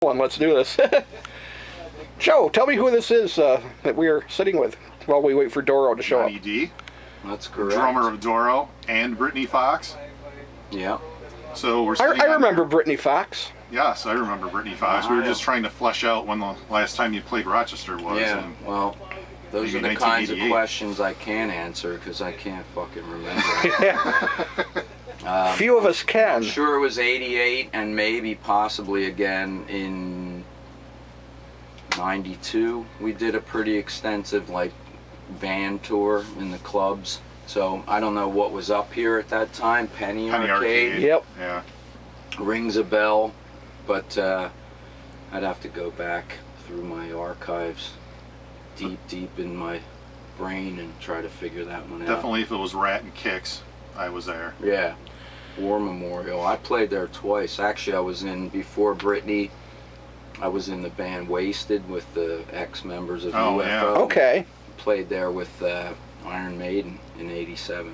Let's do this. Joe, tell me who this is that we are sitting with while we wait for Doro to show up. Dee. That's correct. Drummer of Doro and Britny Fox. Yeah. So we're I remember Britny Fox. Yes, I remember Britny Fox. We were just trying to flesh out when the last time you played Rochester was. Yeah, and well, those are the kinds of questions I can't answer because I can't fucking remember. Few of us can. I'm sure it was 88 and maybe possibly again in 92. We did a pretty extensive like van tour in the clubs. So I don't know what was up here at that time. Penny Arcade. Yep. Yeah. Rings a bell, but I'd have to go back through my archives deep in my brain and try to figure that one out. Definitely if it was Rat and Kicks, I was there. Yeah. War Memorial. I played there twice. Actually, I was in, before Britny, I was in the band Wasted with the ex-members of UFO. Yeah. Okay. Played there with Iron Maiden in '87.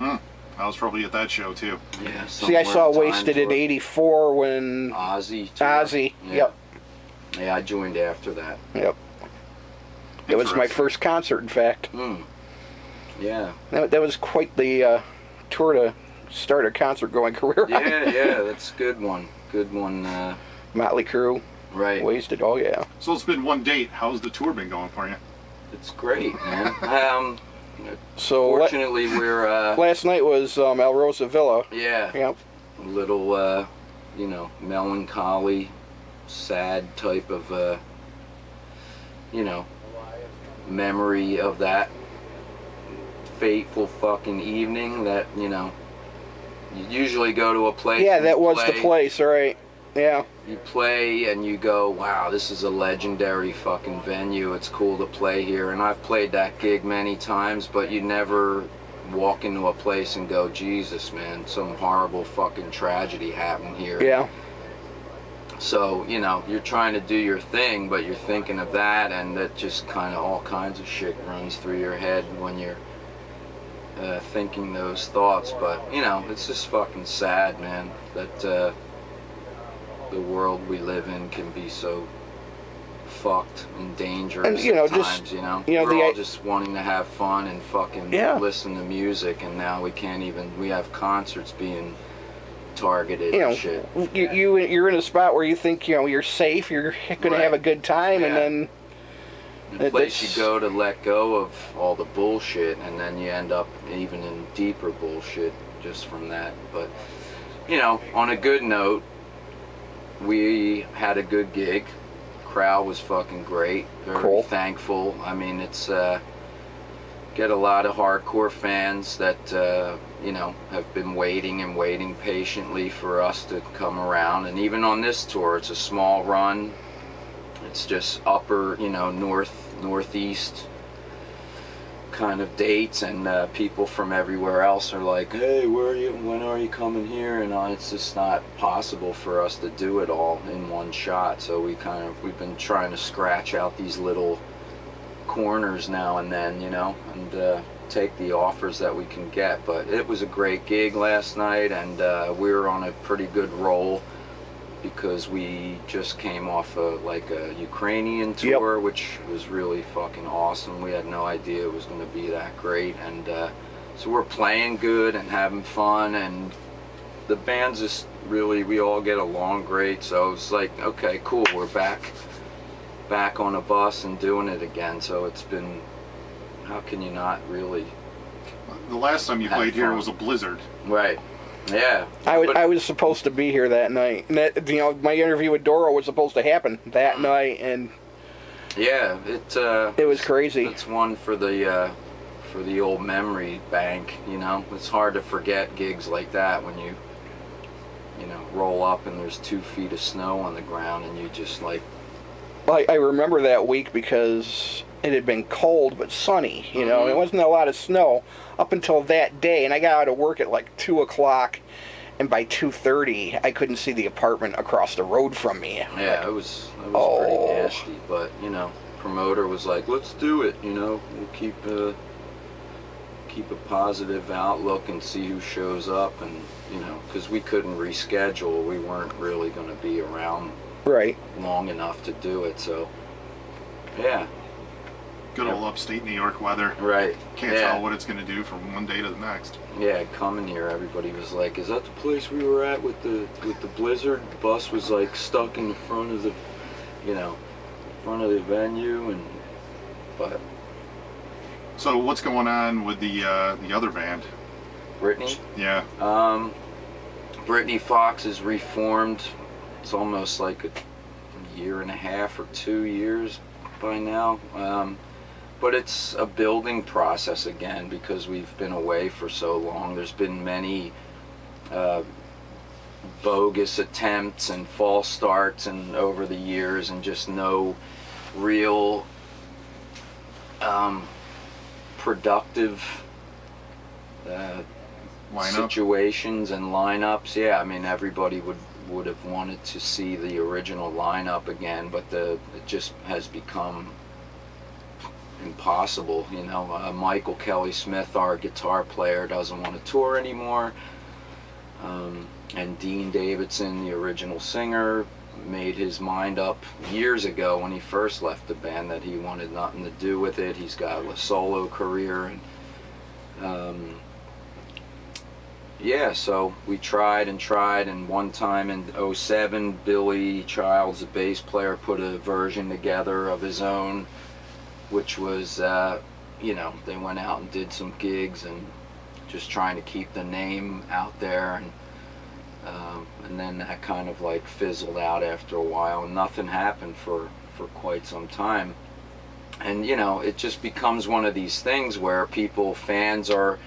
I was probably at that show too. Yeah. See, I saw Wasted in '84 when Ozzy. Ozzy. Yeah. Yep. Yeah, I joined after that. Yep. It was my first concert, in fact. Yeah. That was quite the tour to start a concert-going career. Yeah, that's a good one. Good one. Motley Crue. Right. Wasted. Oh yeah. So it's been one date. How's the tour been going for you? It's great, man. So fortunately, we're last night was El Rosa Villa. yeah. Yep. A little, you know, melancholy, sad type of, you know, memory of that fateful fucking evening that, you know, you usually go to a place. Yeah, that was the place, right? Yeah. You play and you go, wow, this is a legendary fucking venue. It's cool to play here. And I've played that gig many times, but you never walk into a place and go, Jesus, man, some horrible fucking tragedy happened here. Yeah. So, you know, you're trying to do your thing, but you're thinking of that, and that just kind of all kinds of shit runs through your head when you're thinking those thoughts. But, you know, it's just fucking sad, man, that the world we live in can be so fucked and dangerous and, you know, at times, you know? We're all just wanting to have fun and fucking listen to music, and now we can't even, we have concerts being targeted, you know, and shit. You're in a spot where you think, you know, you're safe, you're going to have a good time, and then the place you go to let go of all the bullshit, and then you end up even in deeper bullshit just from that. But, you know, on a good note, we had a good gig. Crowd was fucking great. Very thankful. I mean, it's get a lot of hardcore fans that you know, have been waiting and waiting patiently for us to come around. And even on this tour, it's a small run. It's just upper, you know, northeast kind of dates, and people from everywhere else are like, hey, where are you, when are you coming here? And it's just not possible for us to do it all in one shot. So we've been trying to scratch out these little corners now and then, you know, and take the offers that we can get. But it was a great gig last night, and we were on a pretty good roll because we just came off like a Ukrainian tour, which was really fucking awesome. We had no idea it was going to be that great, and so we're playing good and having fun, and the band's just really, we all get along great. So it's like, okay, cool, we're back on a bus and doing it again. So it's been, how can you not really? The last time you played here was a blizzard. Right. Yeah. I was supposed to be here that night. And that, you know, my interview with Doro was supposed to happen that night, and yeah, it was crazy. It's one for the old memory bank, you know. It's hard to forget gigs like that when you know, roll up and there's 2 feet of snow on the ground, and you just like. I remember that week because it had been cold but sunny, you know. It wasn't a lot of snow up until that day, and I got out of work at like 2 o'clock, and by 2:30 I couldn't see the apartment across the road from me. Yeah, like, it was pretty nasty, but, you know, promoter was like, let's do it, you know, we'll keep a positive outlook and see who shows up, and, you know, because we couldn't reschedule, we weren't really going to be around Right. long enough to do it. So, yeah. Good old upstate New York weather. Right. Can't tell what it's going to do from one day to the next. Yeah, coming here, everybody was like, "Is that the place we were at with the blizzard?" The bus was like stuck in the front of the, front of the venue, but. So what's going on with the other band? Britny? Yeah. Britny Fox is reformed. It's almost like a year and a half or 2 years by now. But it's a building process again because we've been away for so long. There's been many bogus attempts and false starts and over the years, and just no real productive situations and lineups. Yeah, I mean, everybody would have wanted to see the original lineup again, but it just has become impossible. Michael Kelly Smith, our guitar player, doesn't want to tour anymore, and Dean Davidson, the original singer, made his mind up years ago when he first left the band that he wanted nothing to do with it. He's got a solo career, and yeah, so we tried, and one time in '07, Billy Childs, the bass player, put a version together of his own, which was, they went out and did some gigs and just trying to keep the name out there, and then that kind of like fizzled out after a while, and nothing happened for quite some time. And it just becomes one of these things where fans are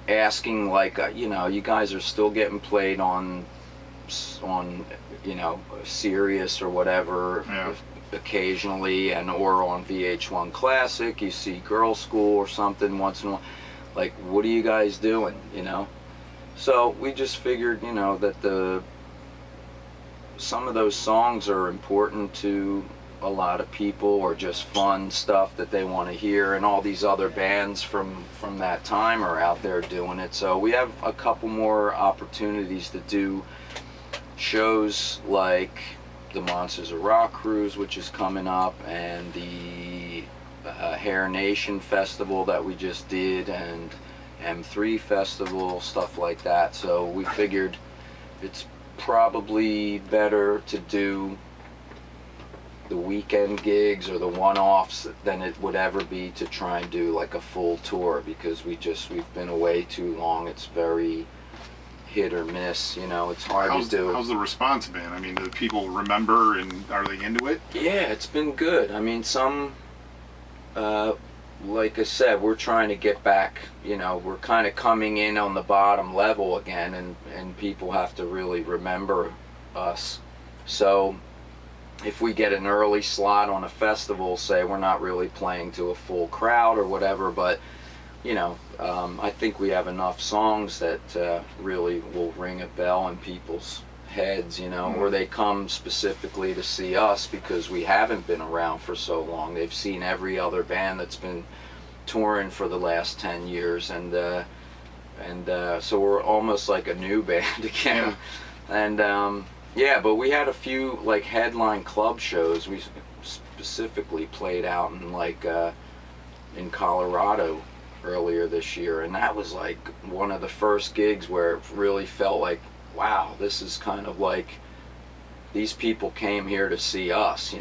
asking, like, you guys are still getting played on Sirius or whatever, yeah, occasionally, or on VH1 Classic. You see Girl School or something once in a while. Like, what are you guys doing? So we just figured, that some of those songs are important to a lot of people, or just fun stuff that they want to hear, and all these other bands from that time are out there doing it. So we have a couple more opportunities to do shows like the Monsters of Rock Cruise, which is coming up, and the Hair Nation Festival that we just did, and M3 Festival, stuff like that. So we figured it's probably better to do the weekend gigs or the one-offs than it would ever be to try and do like a full tour, because we've been away too long. It's very hit or miss, it's hard to do. How's the response been? I mean, do people remember, and are they into it? Yeah, it's been good. I mean, some, like I said, we're trying to get back, we're kind of coming in on the bottom level again, and people have to really remember us. So if we get an early slot on a festival, say, we're not really playing to a full crowd or whatever, but I think we have enough songs that really will ring a bell in people's heads, or they come specifically to see us because we haven't been around for so long. They've seen every other band that's been touring for the last 10 years, and so we're almost like a new band again. Yeah. And yeah, but we had a few like headline club shows. We specifically played out in Colorado earlier this year, and that was like one of the first gigs where it really felt like, wow, this is kind of like these people came here to see us,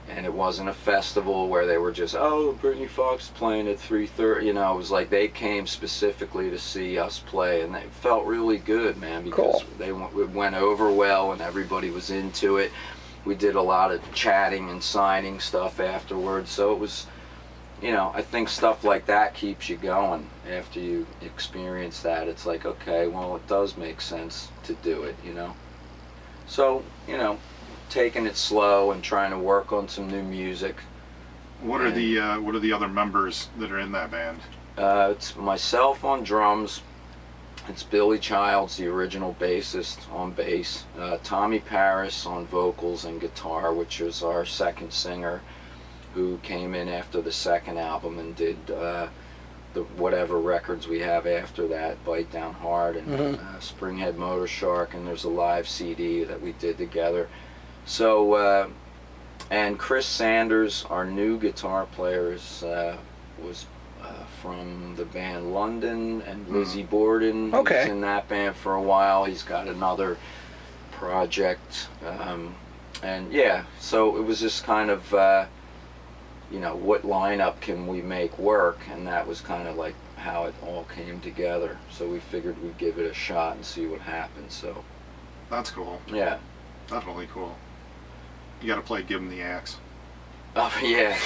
and it wasn't a festival where they were just, oh, Britny Fox playing at 3:30, it was like they came specifically to see us play, and it felt really good, man, because it went over well and everybody was into it. We did a lot of chatting and signing stuff afterwards, so it was, I think stuff like that keeps you going after you experience that. It's like, okay, well, it does make sense to do it, So, taking it slow and trying to work on some new music. What are the other members that are in that band? It's myself on drums. It's Billy Childs, the original bassist, on bass. Tommy Paris on vocals and guitar, which is our second singer, who came in after the second album and did whatever records we have after that, Bite Down Hard and Springhead Motor Shark, and there's a live CD that we did together. So, and Chris Sanders, our new guitar player, was from the band London, and Lizzie Borden. Okay. He was in that band for a while. He's got another project. And yeah, so it was just kind of, you know, what lineup can we make work? And that was kind of like how it all came together. So we figured we'd give it a shot and see what happens. So That's cool. yeah. Definitely cool. You got to play Give 'Em the Axe. Oh yeah.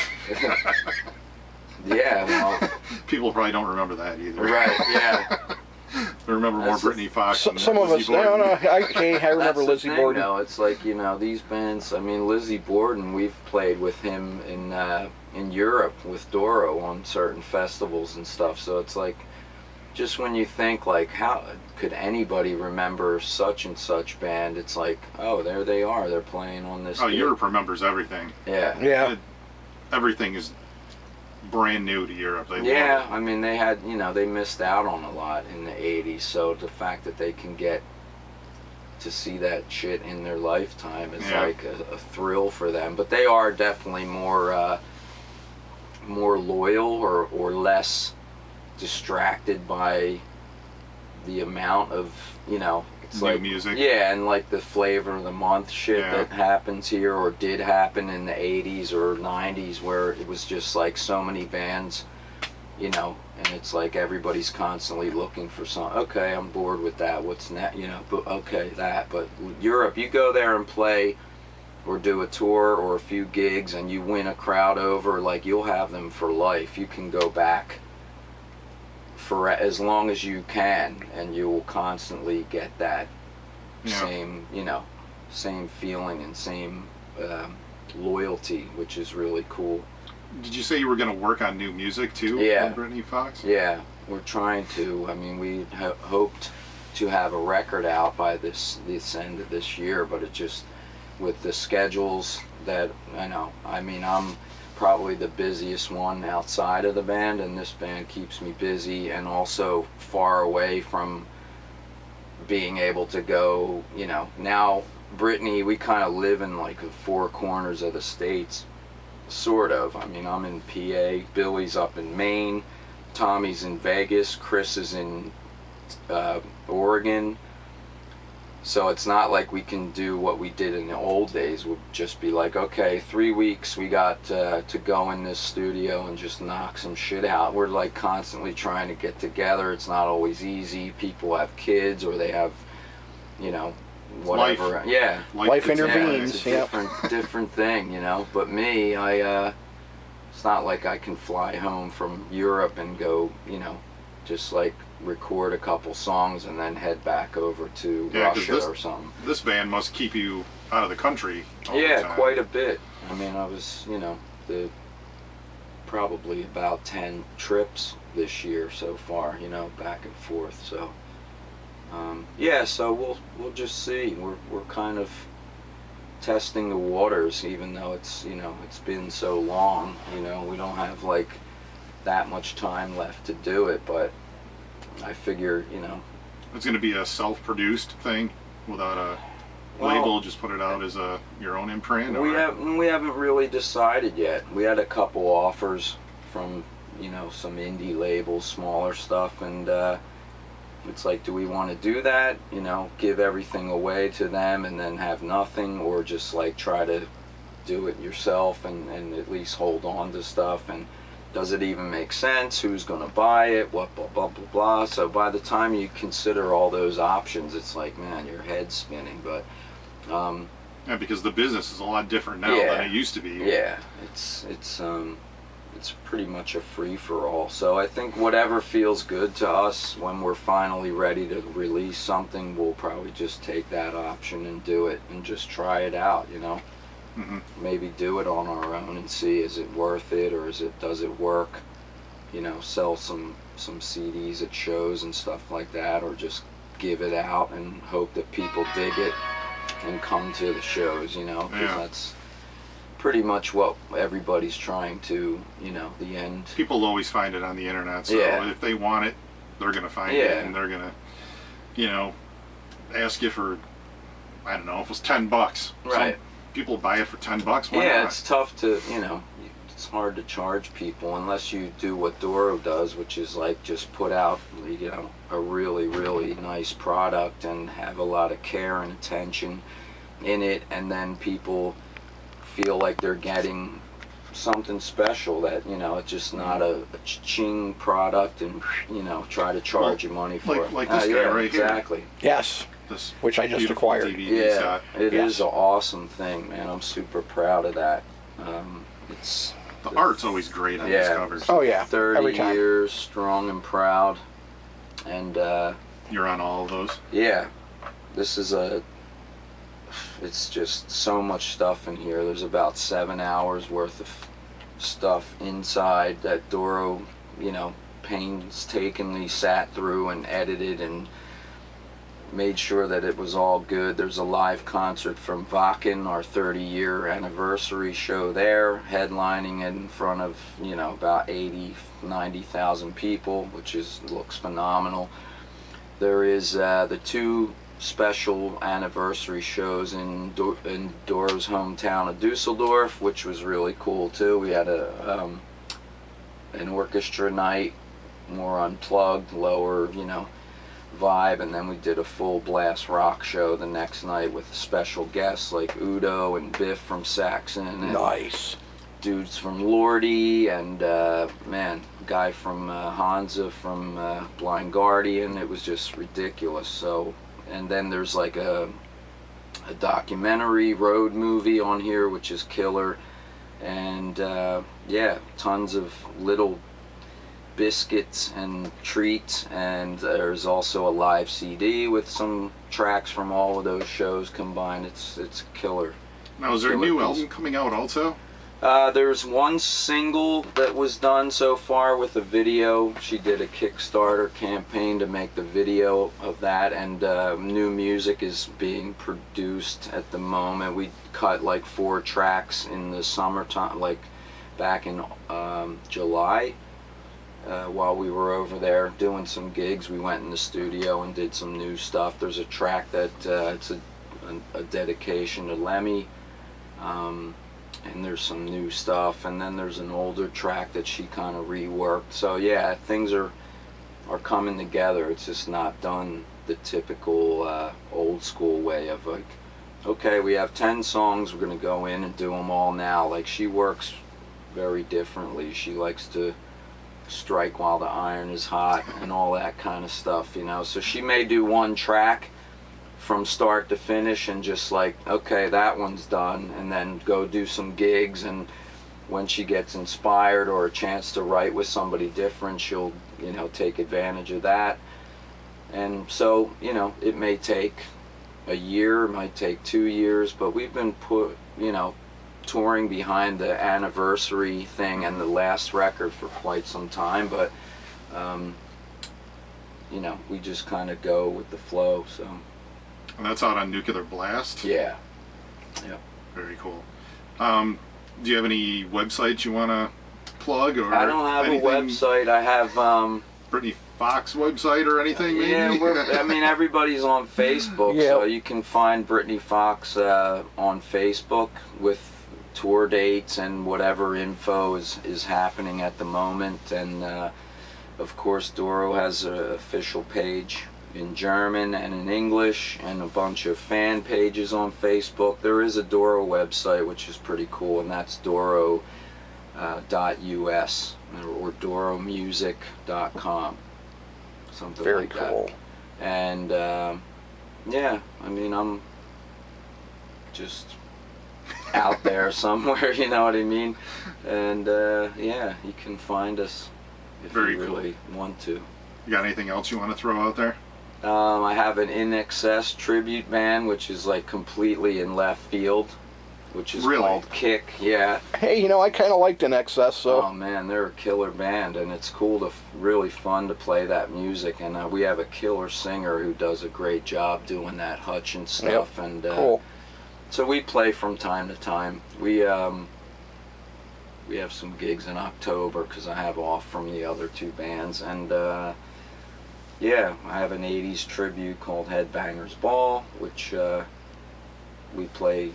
Yeah, well. People probably don't remember that either. Right, yeah. They remember more Britny Fox. Some of us, no, I remember Lizzie Borden. No, it's like, you know, these bands, I mean, Lizzie Borden, we've played with him in Europe with Doro on certain festivals and stuff, so it's like, just when you think, like, how could anybody remember such and such band, it's like, oh, there they are, they're playing on this. Oh, Europe remembers everything. Yeah. Yeah. Everything is brand new to Europe. They Yeah, I mean, they had, you know, they missed out on a lot in the 80s, so the fact that they can get to see that shit in their lifetime is like a thrill for them. But they are definitely more loyal or less distracted by the amount of, you know, it's new like music. Yeah, and like the flavor of the month shit that happens here or did happen in the 80s or 90s, where it was just like so many bands, you know, and it's like everybody's constantly looking for something. Okay, I'm bored with that. What's next? You know, but okay, that. But Europe, you go there and play or do a tour or a few gigs and you win a crowd over, like, you'll have them for life. You can go back for as long as you can, and you will constantly get that same, you know, same feeling and same loyalty, which is really cool. Did you say you were going to work on new music too? Yeah. On Britny Fox? Yeah, we're trying to. I mean, we hoped to have a record out by this end of this year, but it just, with the schedules that, I know, I mean, I'm probably the busiest one outside of the band, and this band keeps me busy and also far away from being able to go, you know. Now Britny, we kind of live in like the four corners of the states, sort of. I mean, I'm in PA, Billy's up in Maine, Tommy's in Vegas, Chris is in Oregon. So it's not like we can do what we did in the old days, would just be like, okay, 3 weeks we got to go in this studio and just knock some shit out. We're like constantly trying to get together. It's not always easy. People have kids or they have, you know, whatever. Life. Yeah. Life intervenes. Yeah, it's a different thing, you know. But me, it's not like I can fly home from Europe and go, you know, just like record a couple songs and then head back over to Russia or something. This band must keep you out of the country all the time. Quite a bit. I mean, I was, you know, probably about 10 trips this year so far, you know, back and forth. So yeah, so we'll just see. We're kind of testing the waters, even though it's, you know, it's been so long, you know. We don't have like that much time left to do it, but I figure, you know, it's going to be a self-produced thing without a label. Just put it out as your own imprint. We haven't really decided yet. We had a couple offers from, you know, some indie labels, smaller stuff, and it's like, do we want to do that? You know, give everything away to them and then have nothing, or just like try to do it yourself and at least hold on to stuff? And does it even make sense? Who's going to buy it? What, blah, blah, blah, blah. So by the time you consider all those options, it's like, man, your head's spinning. But yeah, because the business is a lot different now than it used to be. Yeah, it's pretty much a free-for-all. So I think whatever feels good to us when we're finally ready to release something, we'll probably just take that option and do it and just try it out, you know. Maybe do it on our own and see, is it worth it, or does it work? You know, sell some CDs at shows and stuff like that, or just give it out and hope that people dig it and come to the shows, you know, because that's pretty much what everybody's trying to, you know, the end. People always find it on the internet, so if they want it, they're going to find it, and they're going to, you know, ask you for, I don't know, if it was $10. Right. people buy it for $10. Why yeah, not? it's tough to, you know, it's hard to charge people unless you do what Doro does, which is like just put out, you know, a really, really nice product and have a lot of care and attention in it, and then people feel like they're getting something special, that, you know, it's just not a ching product and, you know, try to charge you money for it. Like this guy yeah, right exactly. Yes. This Which I just beautiful acquired. DVD Yeah, set. it Yes. is an awesome thing, man. I'm super proud of that. It's The art's always great on these Yeah. covers. Oh yeah. 30 Every time. years strong and proud, and You're on all of those. yeah, this is it's just so much stuff in here. There's about 7 hours worth of stuff inside that Doro, you know, painstakingly sat through and edited and made sure that it was all good. There's a live concert from Vakken, our 30-year anniversary show there, headlining in front of, you know, about 90,000 people, which looks phenomenal. There is the 2 special anniversary shows in Doro's hometown of Dusseldorf, which was really cool too. We had an orchestra night, more unplugged, lower, you know, vibe, and then we did a full blast rock show the next night with special guests like Udo and Biff from Saxon, and Nice. dudes from Lordy, and man, guy from Hansa from Blind Guardian. It was just ridiculous. So, and then there's like a documentary road movie on here, which is killer, and yeah, tons of little biscuits and treats, and there's also a live CD with some tracks from all of those shows combined. It's killer. Now, is there a Killer new piece. album coming out also? There's one single that was done so far with a video. She did a Kickstarter campaign to make the video of that, and new music is being produced at the moment. We cut like 4 tracks in the summertime, like back in July. While we were over there doing some gigs, we went in the studio and did some new stuff. There's a track that it's a dedication to Lemmy, and there's some new stuff, and then there's an older track that she kind of reworked. So yeah, things are coming together. It's just not done the typical old school way of like, okay, we have 10 songs, we're gonna go in and do them all now. Like, she works very differently. She likes to strike while the iron is hot and all that kind of stuff, you know. So she may do one track from start to finish and just like, okay, that one's done, and then go do some gigs, and when she gets inspired or a chance to write with somebody different, she'll, you know, take advantage of that. And so, you know, it may take a year, it might take 2 years, but we've been touring behind the anniversary thing and the last record for quite some time, but you know, we just kind of go with the flow. So, And that's out on Nuclear Blast? yeah. Yep. Very cool. Do you have any websites you want to plug, or I don't have anything? a website. I have Britny Fox website or anything, maybe? yeah, I mean, everybody's on Facebook, Yeah. so you can find Britny Fox on Facebook with tour dates and whatever info is happening at the moment. And of course, Doro has an official page in German and in English, and a bunch of fan pages on Facebook. There is a Doro website, which is pretty cool, and that's Doro.us or DoroMusic.com, something Very like cool. that. And yeah, I mean, I'm just out there somewhere, you know what I mean? And yeah, you can find us if Very you cool. really want to. You got anything else you want to throw out there? I have an In Excess tribute band, which is like completely in left field, which is Really? called Kick. Yeah. Hey, you know, I kind of liked In Excess, so Oh man, they're a killer band, and it's cool to really fun to play that music. And we have a killer singer who does a great job doing that Hutch and stuff. Yep. And cool. so we play from time to time. We have some gigs in October because I have off from the other 2 bands, and yeah, I have an 80s tribute called Headbangers Ball, which we play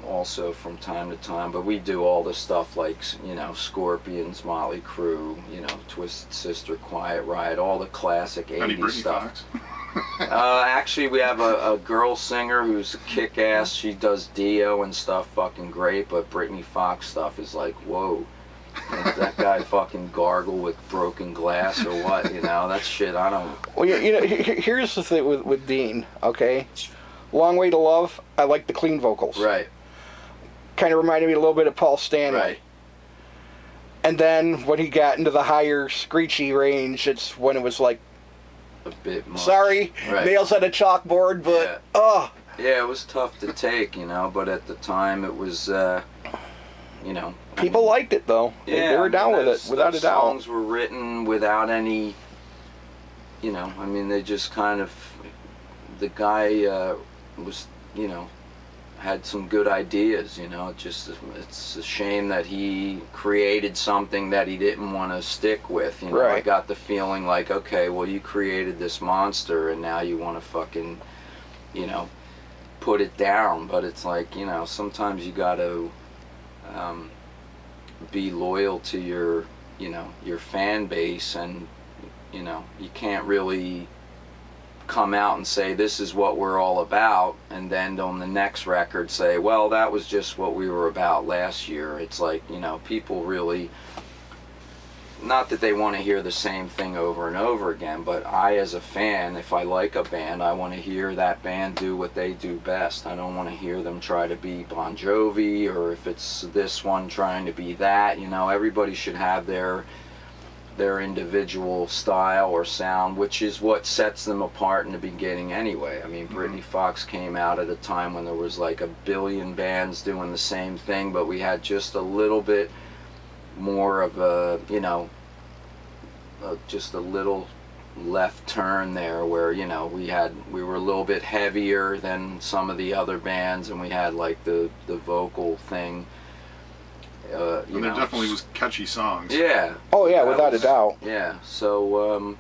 also from time to time, but we do all the stuff like, you know, Scorpions, Motley Crue, you know, Twisted Sister, Quiet Riot, all the classic 80s Any Britny stuff. Fox? Actually, we have a girl singer who's kick-ass. She does Dio and stuff fucking great, but Britny Fox stuff is like, whoa. Does that guy fucking gargle with broken glass or what? You know, that shit, I don't... Well, you know, here's the thing with Dean, okay? Long Way to Love, I like the clean vocals. Right. Kind of reminded me a little bit of Paul Stanley. Right. And then when he got into the higher screechy range, it's when it was like, A bit much. sorry, Right. nails on a chalkboard, but, Yeah, it was tough to take, you know, but at the time it was, you know... People liked it, though. Yeah, they were down with it, without a those doubt. songs were written without any, you know, I mean, they just kind of... The guy was, you know, had some good ideas, you know. It's a shame that he created something that he didn't want to stick with, you know. Right. I got the feeling like, okay, well, you created this monster and now you want to fucking, you know, put it down. But it's like, you know, sometimes you got to be loyal to your, you know, your fan base, and, you know, you can't really come out and say this is what we're all about and then on the next record say, well, that was just what we were about last year. It's like, you know, people really, not that they want to hear the same thing over and over again, but I as a fan, if I like a band, I want to hear that band do what they do best. I don't want to hear them try to be Bon Jovi, or if it's this one trying to be that. You know, everybody should have their individual style or sound, which is what sets them apart in the beginning anyway. I mean, Britny Fox came out at a time when there was like a billion bands doing the same thing, but we had just a little bit more of a, you know, just a little left turn there where, you know, we were a little bit heavier than some of the other bands, and we had like the vocal thing. And there definitely was catchy songs. Yeah. Oh, yeah, without a doubt. Yeah, so,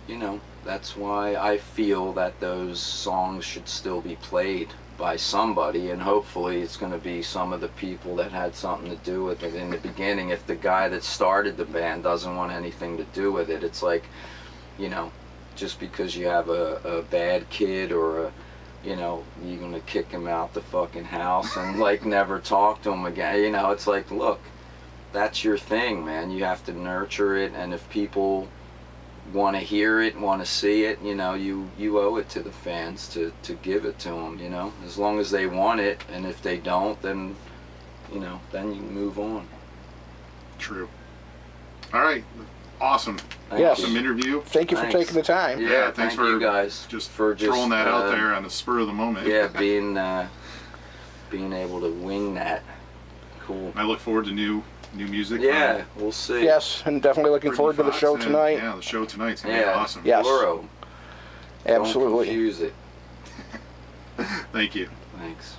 you know, that's why I feel that those songs should still be played by somebody, and hopefully it's going to be some of the people that had something to do with it in the beginning. If the guy that started the band doesn't want anything to do with it, it's like, you know, just because you have a bad kid or a, you know, you're gonna kick him out the fucking house and like never talk to him again. You know, it's like, look, that's your thing, man. You have to nurture it, and if people want to hear it, want to see it, you know, you owe it to the fans to give it to them, you know, as long as they want it, and if they don't, then, you know, then you move on. True. All right. Awesome. Yes. Awesome interview. Thanks. For taking the time. Yeah, thanks for you guys just for throwing that out there on the spur of the moment. Yeah, being able to wing that. Cool. I look forward to new music. Yeah, we'll see. Yes, and definitely looking forward to the show tonight. Yeah, the show tonight's gonna be awesome. Yes. Doro. Absolutely. Don't confuse it. Thank you. Thanks.